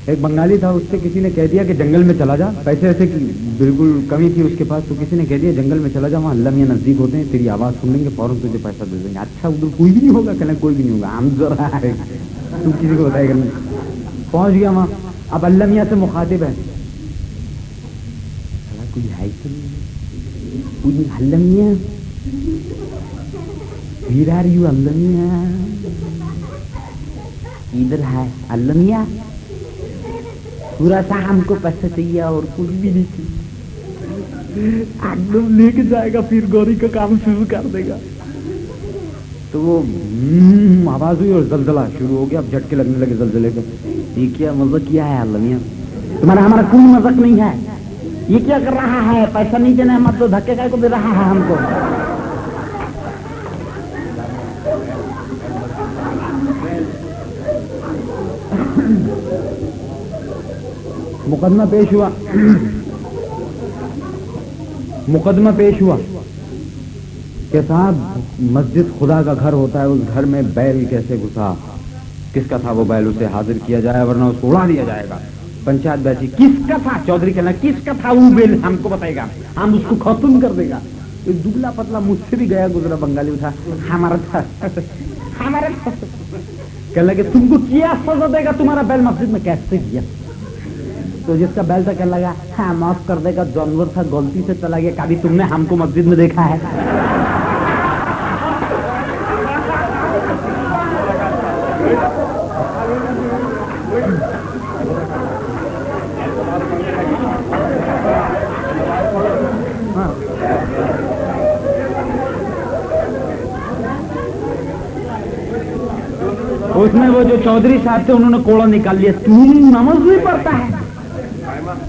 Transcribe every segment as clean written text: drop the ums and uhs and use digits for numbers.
ایک بنگالی تھا, اس سے کسی نے کہہ دیا کہ جنگل میں چلا جا, پیسے ایسے کی بالکل کمی تھی اس کے پاس, تو کسی نے کہہ دیا جنگل میں چلا جا, وہاں اللہ میاں نزدیک ہوتے ہیں, تیری آواز سن لیں گے فوراً تجھے پیسہ دے دیں گے. اچھا ادھر کوئی بھی نہیں ہوگا, کہنا کوئی بھی نہیں ہوگا, ہم ذرا ہے تو کسی کو بتائے گا نہیں. پہنچ گیا وہاں, اب اللہ میاں سے مخاطب ہے, کوئی ہے کہ کوئی اللہ میاں, ویر آر یو اللہ میاں, ادھر ہے اللہ میاں, پورا سا ہم کو پیسہ چاہیے اور کچھ بھی نہیں چاہیے. ایک دم لے کے جائے گا, پھر گوری کا کام شروع کر دے گا. تو وہ آواز ہوئی اور زلزلہ شروع ہو گیا. اب جھٹکے لگنے لگے زلزلے کے. یہ کیا مذاق کیا ہے اللہ میاں, تمہارا ہمارا کوئی مذاق نہیں ہے, یہ کیا کر رہا ہے, پیسہ نہیں دینا ہے, مطلب دھکے کا کو دے رہا ہے ہم کو. مقدمہ پیش ہوا کہ صاحب مسجد خدا کا گھر ہوتا ہے, اس گھر میں بیل کیسے گھسا, کس کا تھا وہ بیل, اسے حاضر کیا جائے ورنہ اس کو اڑا دیا جائے گا. پنچایت بیٹھی, کس کا تھا, چودھری کہنا کس کا تھا وہ بیل, ہم کو بتائے گا, ہم اس کو ختم کر دے گا. ایک دبلا پتلا مجھ سے بھی گیا گزرا بنگالی تھا, ہمارا تھا ہمارا تھا. کہنے لگے تم کو کیا سزا دے گا, تمہارا بیل مسجد میں کیسے گیا. تو جس کا بیل تھا کہنے لگا ہاں معاف کر دے گا, جانور تھا غلطی سے چلا گیا, کبھی تم نے ہم کو مسجد میں دیکھا ہے. اس میں وہ جو چودھری صاحب تھے انہوں نے کوڑا نکال لیا, تم نماز نہیں پڑھتا ہے,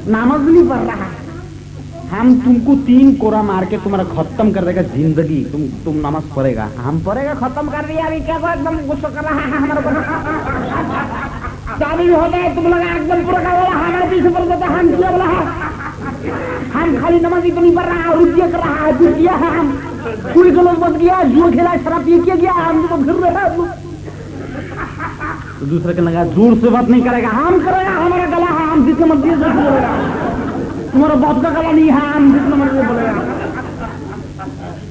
نماز نہیں پڑھ رہا, ہم تم کو 3 کوڑا مار کے تمہارا ختم کر دے گا زندگی, تم نماز پڑھے گا, ہم پڑھے گا, ختم کر دیا. ابھی کیا ایک دم غصہ کر رہا ہے ہمارے اوپر, شادی ہوتا ہے تم لگا ایک دم پورا کا ہمارے پیچھے پڑ جاتا ہے, ہم کیا بولا ہے, ہم خالی نماز ہی تو نہیں پڑھ رہا ہے, رجیا کر رہا ہے, دور کیا ہے, ہم کوئی گلوز بچ گیا, جو کھیلا شراب پی کیا گیا, ہم تو پھر رہے ہیں. تو دوسرے کے لگا زور سے بات نہیں کرے گا, ہم کرے گا, ہمارا گلا ہے, ہم جس کے مرضی سے بولے گا, تمہارا باپ کا گلا نہیں ہے, ہم جس کے مرضی سے بولے گا.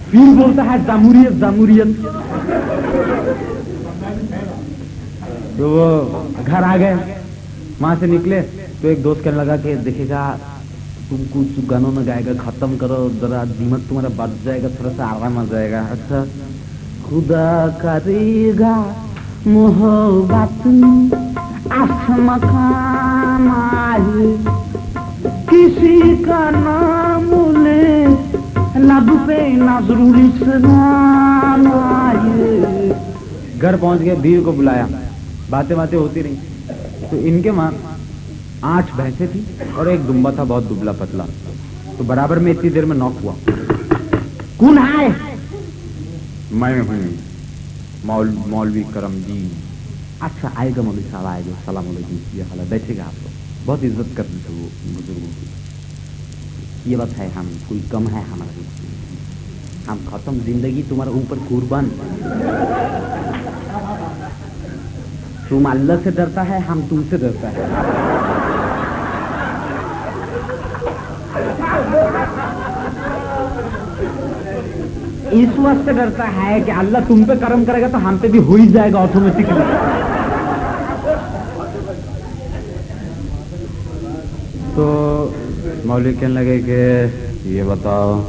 پھر بولتا ہے جمہوریت جمہوریت. تو وہ گھر آ گئے, وہاں سے نکلے تو ایک دوست کہنے لگا کہ دیکھے گا تم کچھ گانوں میں گائے گا, ختم کرو ذرا, دیمک تمہارا بچ جائے گا, تھوڑا سا آرام آ جائے گا. اچھا خدا کرے گا محبت مقام آئے, کسی کا نام لے لب پہ نظر الاسلام آئے. گھر پہنچ گئے, بیوی کو بلایا, باتیں ہوتی رہی. تو ان کے وہاں 8 بھینسیں تھی اور ایک دمبا تھا بہت دبلا پتلا. تو برابر میں اتنی دیر میں نوک ہوا, کون ہے, میں ہوں مولوی کرم جی. اچھا آئے گا مولوی صاحب, آئے گا, السلام علیکم, یہ حال ہے, بیٹھے گا آپ کو, بہت عزت کرتے تھے وہ بزرگوں کی. یہ بات ہے, ہم کوئی کم ہے ہمارا, ہم ختم زندگی تمہارے اوپر قربان. تم اللہ سے ڈرتا ہے, ہم تم سے ڈرتا ہے. اس وقت سے ڈرتا ہے کہ اللہ تم پہ کرم کرے گا تو ہم پہ بھی ہو ہی جائے گا آٹومیٹکلی. تو مولوی کہنے لگے کہ یہ بتاؤ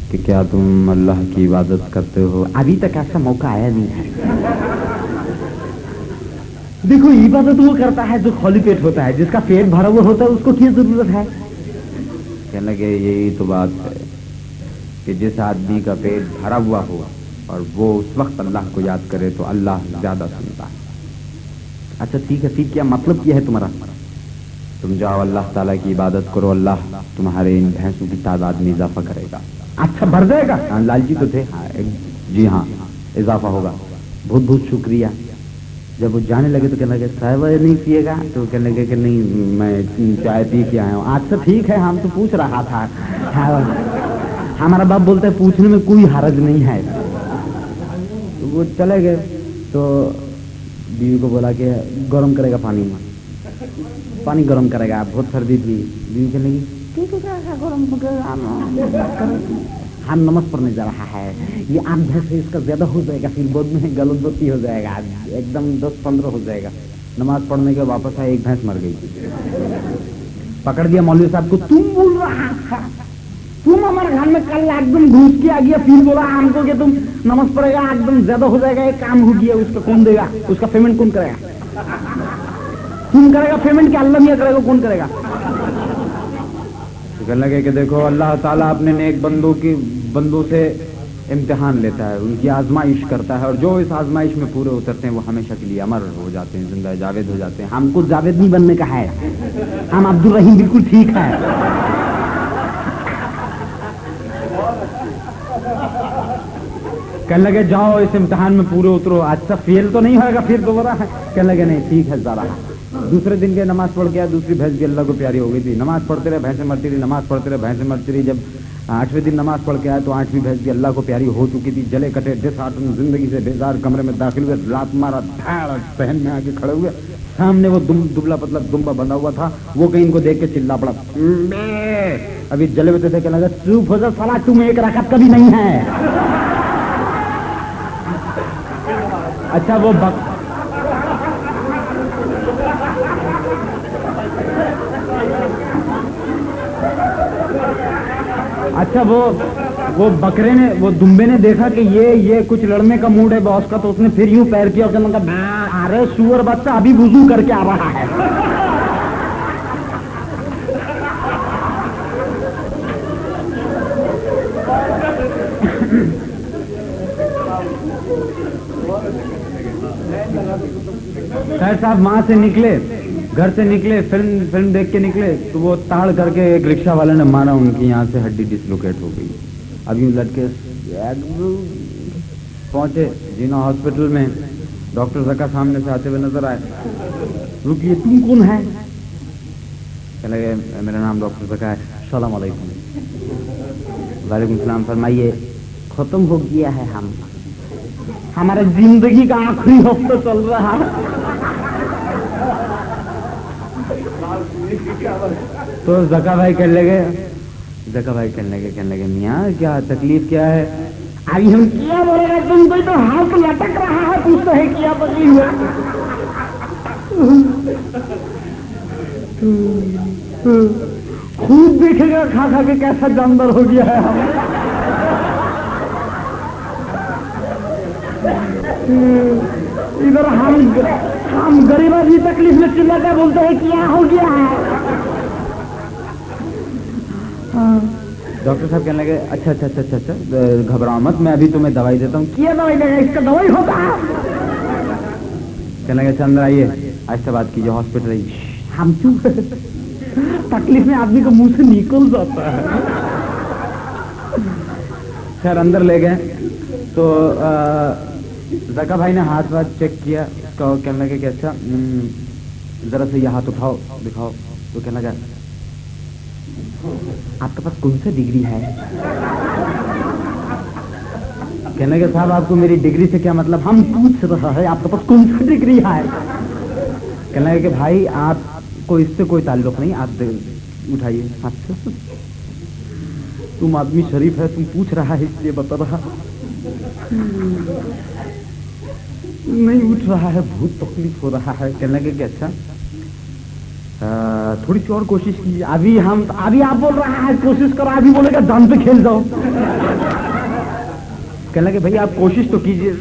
کہ کیا تم اللہ کی عبادت کرتے ہو. ابھی تک ایسا موقع آیا نہیں ہے. دیکھو عبادت وہ کرتا ہے جو خالی پیٹ ہوتا ہے, جس کا پیٹ بھرا ہوا ہوتا ہے اس کو کیا ضرورت ہے. کہنے لگے یہی تو بات ہے کہ جس آدمی کا پیٹ بھرا ہوا ہوا اور وہ اس وقت اللہ کو یاد کرے تو اللہ زیادہ سنتا ہے. اچھا ٹھیک ہے, پھر کیا مطلب کیا ہے تمہارا. تم جاؤ اللہ تعالیٰ کی عبادت کرو, اللہ تمہارے ان بھینسوں کی تعداد میں اضافہ کرے گا. اچھا بھر جائے گا, لالچی تو تھے, جی ہاں اضافہ ہوگا, بہت بہت شکریہ. جب وہ جانے لگے تو کہنے لگے صاحب نہیں پیے گا, تو کہنے لگے کہ نہیں میں چائے پی کے آیا ہوں. اچھا ٹھیک ہے, ہم تو پوچھ رہا تھا. ہمارا باپ بولتا ہے پوچھنے میں کوئی حرج نہیں ہے. تو وہ چلے گئے. تو بیوی کو بولا کہ گرم کرے گا پانی میں. पानी गर्म करेगा, बहुत सर्दी थी, बीवी कहने लगी ठीक है गर्म हम नमाज पढ़ने जा रहा है, ये आम भैंस से इसका ज्यादा हो जाएगा, फिर बाद में गलतबत्ती हो जाएगा, एकदम 10-15 हो जाएगा। नमाज पढ़ने के वापस आए, एक भैंस मर गई। पकड़ दिया मौलवी साहब को, तुम बोल रहा था, तुम हमारे घर में कल एकदम घुस के आ गया, फिर बोला हमको कि तुम नमाज पढ़ेगा एकदम ज्यादा हो जाएगा, एक काम हो गया, उसका कौन देगा, उसका पेमेंट कौन करेगा? तुम करेगा पेमेंट, क्या अल्लाह मियां करेगा, कौन करेगा? कहने लगे कि देखो अल्लाह ताला अपने नेक बंदों से इम्तिहान लेता है, उनकी आजमाइश करता है, और जो इस आजमाइश में पूरे उतरते हैं वो हमेशा के लिए अमर हो जाते हैं, जिंदा जावेद हो जाते हैं। हमको जावेद नहीं बनने का है, हम अब्दुल रहीम बिल्कुल ठीक है। कहने लगे जाओ इस इम्तिहान में पूरे उतरो, अच्छा फेल तो नहीं होगा फिर दोबारा? कहने लगे नहीं ठीक है जा रहा। दूसरे दिन के नमाज पढ़ के दूसरी भैंस भी अल्लाह को प्यारी हो गई थी, नमाज पढ़ते रहे भैंसें मरती रही, नमाज पढ़ते रहे भैंसें मरती रही। जब 8वें दिन नमाज पढ़ के आए तो 8वीं भैंस भी अल्लाह को प्यारी हो चुकी थी, जले कटे डिसहार्टन जिंदगी से बेजार कमरे में दाखिल हुए, लात मारा, धाड़ सहन में आके खड़े हुए, सामने वो दुबला पतला दुम्बा बंधा हुआ था, वो कहीं इनको देख के चिल्ला पड़ा, अभी जले हुए थे, कहने लगा चुप हो जा साला, तुम एक रकत कभी नहीं है। अच्छा वो वो बकरे ने, वो दुम्बे ने देखा कि ये कुछ लड़ने का मूड है बॉस का, तो उसने फिर यूं पैर किया और कहने लगा अरे सुअर बच्चा अभी वुजू करके आ रहा है। खैर साहब वहां से निकले, घर से निकले, फिल्म देख के निकले, तो वो ताड़ करके एक रिक्शा वाले ने मारा, उनकी यहाँ से हड्डी डिसलोकेट हो गई। अभी लड़के पहुंचे जीना हॉस्पिटल में, डॉक्टर जका सामने से आते हुए नजर आए, रुकिए तुम कौन है? कहने लगे मेरा नाम डॉक्टर जका है। अस्सलाम वालेकुम। वालेकुम सलाम। फरमाइए। खत्म हो गया है, हमारे जिंदगी का आखिरी हफ्ता चल रहा है। तो जका भाई कहने लगे मियाँ क्या तकलीफ क्या है? अभी हम क्या बोलेगा, तुम कोई तो हाथ लटक रहा है, पूछता है क्या तकलीफ है? खूब देखेगा खा खा के कैसा जानवर हो गया है हम। इधर हम गरीबा भी तकलीफ में चिल्लाकर बोलते हैं क्या हो गया है। डॉक्टर साहब कहने लगे अच्छा, घबराओ मत, मैं अभी तुम्हें दवाई देता हूँ। क्या दवाई देगा? इसका दवाई होगा। कहने लगे चंद्र आइए, ऐसा बात कीजिए, हॉस्पिटल आइए। हम चुप, तकलीफ में आदमी को मुंह से निकल जाता है। खैर अंदर ले गए तो जका भाई ने हाथ चेक किया, कहने लगे कि अच्छा जरा से यह हाथ उठाओ दिखाओ। तो कहने लगा आपके पास कौन सा डिग्री है? कहने लगे साहब आपको मेरी डिग्री से क्या मतलब? हम पूछ रहा है आपके पास कौन सा डिग्री है? कहने लगे कि भाई आपको इससे कोई ताल्लुक नहीं, आप उठाइए। अच्छा तुम आदमी शरीफ है, तुम पूछ रहा है इसलिए बता रहा। नहीं उठ रहा है, बहुत तकलीफ हो रहा है। कहने लगे कि अच्छा थोड़ी सी और कोशिश कीजिए। अभी आप बोल रहा है कोशिश करो, अभी बोलेगा जान पे खेल जाओ। कहने लगे भाई आप कोशिश तो कीजिए।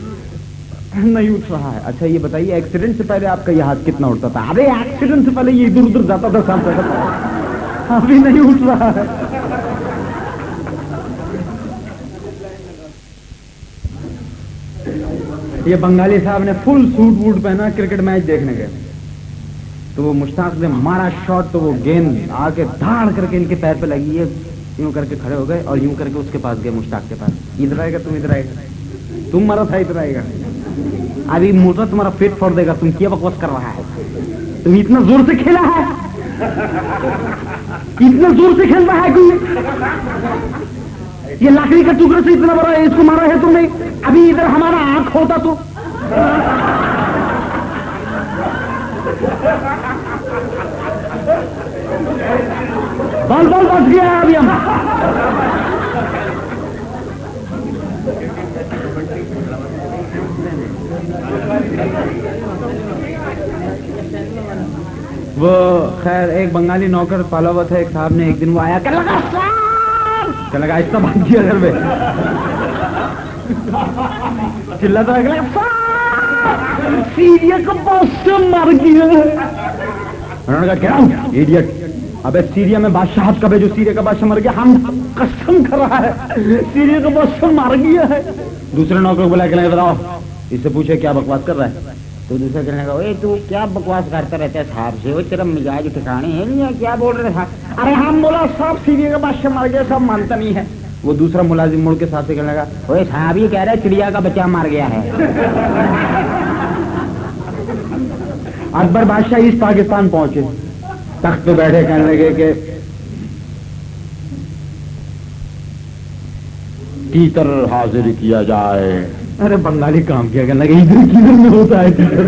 नहीं उठ रहा है। अच्छा ये बताइए एक्सीडेंट से पहले आपका ये हाथ कितना उठता था? अरे एक्सीडेंट से पहले ये इधर उधर जाता था साल पहले, अभी नहीं उठ रहा है। ये बंगाली साहब ने फुल सूट वूट पहना क्रिकेट मैच देखने गए, तो वो मुश्ताक ने मारा शॉट, तो वो गेंद आके धाड़ करके इनके पैर पे लगी है, यूं करके खड़े हो गए और यूं करके उसके पास गए, मुश्ताक के पास। इधर आएगा तुम, इधर आएगा तुम, मारा था इधर आएगा, अभी मोटा तुम्हारा पेट फोड़ देगा, तुम क्या बकवास कर रहा है? तुम इतना जोर से खेला है, इतना जोर से खेल रहा है कोई? ये लकड़ी का टुकड़ा से इतना बड़ा है, इसको मारा है तुमने? अभी इधर हमारा आंख होता तो बॉल बच गया है अभी हम। वो खैर एक बंगाली नौकर पाला हुआ था, एक साहब ने एक दिन वो आया, कहने लगा इतना भाग दिया घर में, चिल्लाता रहा सीरिया का बादशाह मर गया। उन्होंने कहा क्या इडियट, अबे सीरिया में बादशाह कब है जो सीरिया का बादशाह मर गया? हम कसम कर रहा है सीरिया का बादशाह मर गया है। दूसरे नौकर को बुला के बताओ, इससे पूछे क्या बकवास कर रहा है? तो दूसरा कहने लगा, ओए तू क्या बकवास करता रहता है साहब से, वो तेरा मिजाज ठिकाने है नहीं है, क्या बोल रहे था? अरे हम बोला साहब सीरिया का बादशाह मर गया, सब मानता नहीं है। वो दूसरा मुलाजिम मुड़ के साथ से कहने लगा, ओए साहब ये कह रहा है चिड़िया का बच्चा मर गया है। अकबर बादशाह ईस्ट पाकिस्तान पहुंचे, तख्त पे बैठे, कहने लगे कि तीतर हाजिर किया जाए। अरे बंगाली काम किया, कहने लगे इधर किधर में होता है तीतर?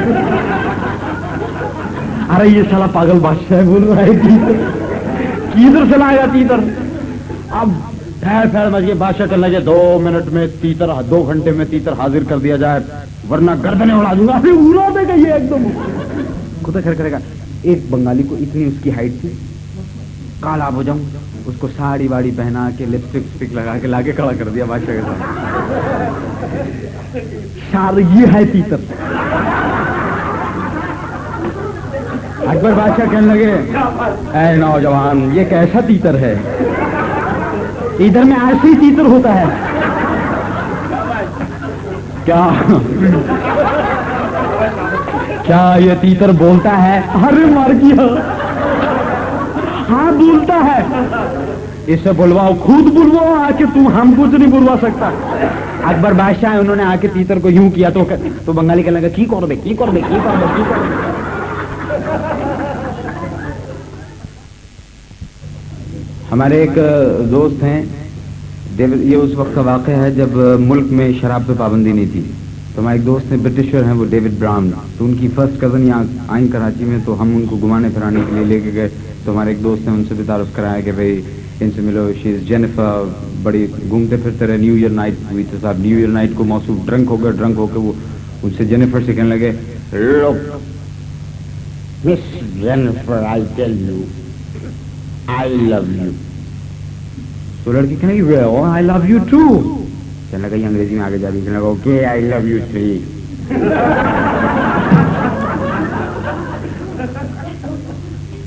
अरे ये साला पागल बादशाह बोल रहा है तीतर, किधर से लाएगा तीतर? अब फैल मच गए, बादशाह कहने लगे 2 मिनट में तीतर, 2 घंटे में तीतर हाजिर कर दिया जाए वरना गर्दनें उड़ा दूंगा। अरे उड़ा देगा ये एकदम, खुदा खैर करेगा। एक बंगाली को इतनी उसकी हाइट थी, काला हो जाऊं, उसको साड़ी वाड़ी पहना के लिपस्टिक लगा के लाके खड़ा कर दिया बादशाह के साथ। ये है तीतर। अकबर बादशाह कहने लगे, ऐ नौजवान ये कैसा तीतर है? इधर में ऐसे ही तीतर होता है क्या? क्या ये तीतर बोलता है? अरे मार गया, हाँ बोलता है। इससे बुलवाओ, खुद बुलवाओ आके, तुम हम कुछ नहीं बुलवा सकता। अकबर बादशाह उन्होंने आके तीतर को यूं किया तो बंगाली कहने लगा की कर दे। हमारे एक दोस्त हैं, ये उस वक्त का वाक़या है जब मुल्क में शराब पे पाबंदी नहीं थी। तो हमारे एक दोस्त हैं, ब्रिटिशर हैं, वो डेविड ब्राउन। तो उनकी फर्स्ट कज़न यहाँ आई कराची में, तो हम उनको घुमाने फिराने के लिए लेके गए। तो हमारे एक दोस्त ने उनसे भी तारुफ कराया कि भाई इनसे मिलो, शी इज़ जेनिफर। बड़ी घूमते फिरते रहे, न्यू ईयर नाइट हुई तो साहब न्यू ईयर नाइट को मौसू ड्रंक होकर वो उनसे जेनिफर से कहने लगे, look Miss Jennifer, I tell you I love you. तो लड़की कहने लगी, आई लव यू टू। कहने लगा, ये अंग्रेजी में आगे जा रही, कहने लगा okay I love you three.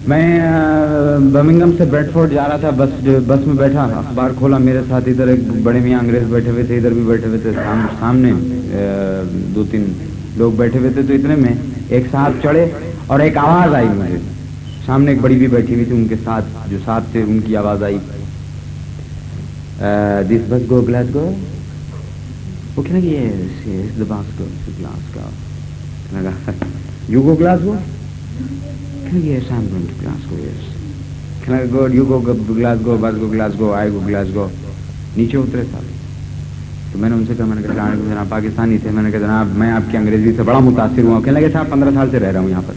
मैं बर्मिंघम से ब्रेडफोर्ड जा रहा था, बस में बैठा, अखबार खोला, मेरे साथ इधर एक बड़े मियाँ अंग्रेज बैठे हुए थे, इधर भी बैठे हुए थे, सामने 2-3 लोग बैठे हुए थे। तो इतने में एक साहब चढ़े और एक आवाज आई मुझे, सामने एक बड़ी भी बैठी हुई थी, उनके साथ जो साथ थे उनकी आवाज आई, दिस बस गो ग्लासगो। वो कहने लगे yes the bus goes to Glasgow। कहने लगा you go Glasgow? कहने लगे yes I'm going to Glasgow, yes। कहने लगा good you go Glasgow, bus go Glasgow, I go Glasgow। नीचे उतरे साहब, तो मैंने उनसे कहा, मैंने कहा जनाब पाकिस्तानी थे, मैंने कहा जनाब मैं आपकी अंग्रेजी से बड़ा मुतासिर हुआ। कहने लगे साहब 15 साल से रह रहा हूँ यहाँ पर।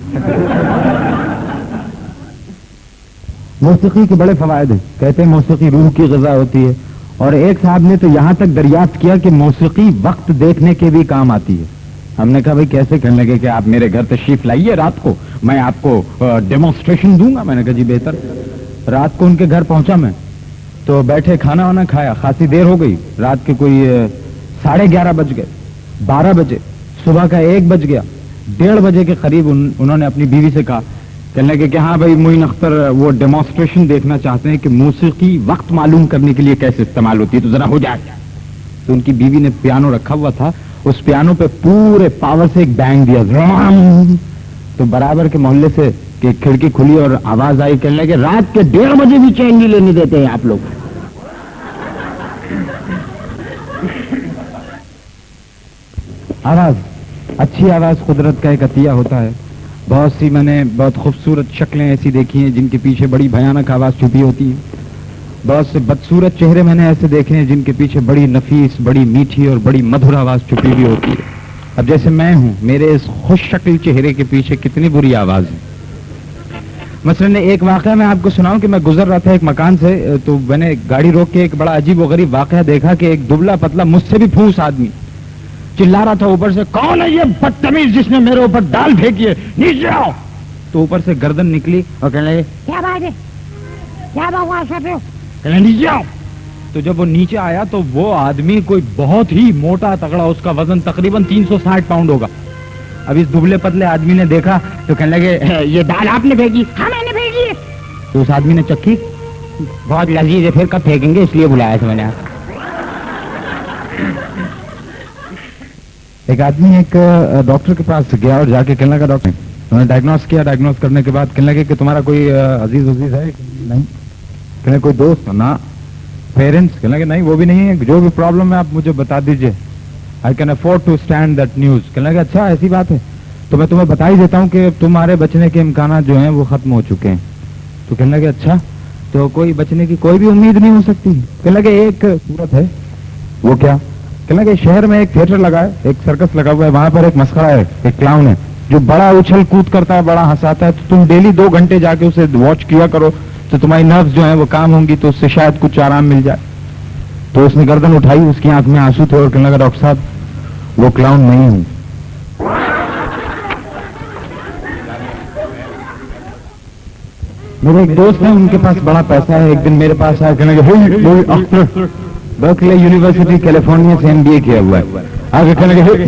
मौसीकी के बड़े फवायद हैं, कहते हैं मौसीकी रूह की ग़िज़ा होती है। और एक साहब ने तो यहाँ तक दरियाफ्त किया कि मौसीकी वक्त देखने के भी काम आती है। हमने कहा भाई कैसे? कहने लगे कि आप मेरे घर तशरीफ लाइए रात को, मैं आपको डेमोन्स्ट्रेशन दूंगा। मैंने कहा जी बेहतर। रात को उनके घर पहुंचा मैं, तो बैठे खाना वाना खाया, खासी देर हो गई, रात के कोई 11:30 बज गए, 12 बजे, सुबह का 1 बज गया, 1:30 बजे के करीब उन्होंने अपनी बीवी से कहा, कहने लगे कि हाँ भाई मोइन अख्तर वो डेमोन्स्ट्रेशन देखना चाहते हैं कि मौसीकी वक्त मालूम करने के लिए कैसे इस्तेमाल होती है, तो जरा हो जाए। तो उनकी बीवी ने पियानो रखा हुआ था, उस पियानो पे पूरे पावर से एक बैंग दिया, तो बराबर के मोहल्ले से कि खिड़की खुली और आवाज आई, कहने लगे रात के 1:30 बजे भी चैन नहीं लेने देते हैं आप लोग। आवाज, अच्छी आवाज कुदरत का एक अतिया होता है। बहुत सी मैंने बहुत खूबसूरत शक्लें ऐसी देखी हैं जिनके पीछे बड़ी भयानक आवाज छुपी होती है। बहुत से बदसूरत चेहरे मैंने ऐसे देखे हैं जिनके पीछे बड़ी नफीस, बड़ी मीठी और बड़ी मधुर आवाज छुपी हुई होती है। अब जैसे मैं हूं, मेरे इस खुश शक्ल चेहरे के पीछे कितनी बुरी आवाज है। مثلاً ایک واقعہ میں آپ کو سناؤں کہ میں گزر رہا تھا ایک مکان سے، تو میں نے گاڑی روک کے ایک بڑا عجیب و غریب واقعہ دیکھا کہ ایک دبلا پتلا مجھ سے بھی پھوس آدمی چلا رہا تھا اوپر سے، کون ہے یہ بدتمیز جس نے میرے اوپر ڈال پھینکی ہے، نیچے آؤ. تو اوپر سے گردن نکلی اور کہنے لگے کیا بات ہے، کیا بکواس کرتے ہو، کہنے نیچے آؤ. تو جب وہ نیچے آیا تو وہ آدمی کوئی بہت ہی موٹا تگڑا، اس کا وزن تقریباً 360 پاؤنڈ ہوگا. اب اس دبلے پتلے آدمی نے دیکھا تو کہنے لگے یہ دال آپ نے بھیجی؟ ہاں میں نے بھیجی. تو اس آدمی نے چکھی، بہت لذیذ ہے، پھر کب پھینکیں گے، اس لیے بلایا تھا میں نے. ایک آدمی ایک ڈاکٹر کے پاس گیا اور جا کے کہنے لگا ڈاکٹر انہوں نے ڈائگنوز کیا، ڈائگنوز کرنے کے بعد کہنے لگے کہ تمہارا کوئی عزیز ہے؟ نہیں. کہنے کوئی دوست؟ نہ. پیرنٹس؟ کہنے لگے نہیں وہ بھی نہیں ہے. جو بھی پرابلم ہے آپ مجھے بتا دیجئے. I can afford to stand that news. کہنے لگے اچھا ایسی بات ہے تو میں تمہیں بتا ہی دیتا ہوں کہ تمہارے بچنے کے امکانات جو ہیں وہ ختم ہو چکے ہیں. تو کہنے لگے اچھا تو کوئی بچنے کی کوئی بھی امید نہیں ہو سکتی؟ کہنے لگے ایک صورت ہے. وہ کیا؟ کہنے لگے شہر میں ایک تھیٹر لگا ہے، ایک سرکس لگا ہوا ہے، وہاں پر ایک مسخرہ ہے، ایک کلاؤن ہے جو بڑا اچھل کود کرتا ہے، بڑا ہنساتا ہے. تو تم ڈیلی 2 گھنٹے جا کے اسے واچ کیا کرو تو تمہاری نروز جو ہیں وہ کام ہوں گی، تو اس سے شاید کچھ آرام مل جائے. تو اس نے گردن اٹھائی، اس کی آنکھ میں آنسو تھے اور کہنے لگا ڈاکٹر صاحب وہ کلاؤن نہیں ہوں. میرے ایک دوست ہیں ان کے پاس بڑا پیسہ ہے، ایک دن میرے پاس آیا کہنے لگے برکلی یونیورسٹی کیلیفورنیا سے MBA کیا ہوا ہے. آگے کہنے لگے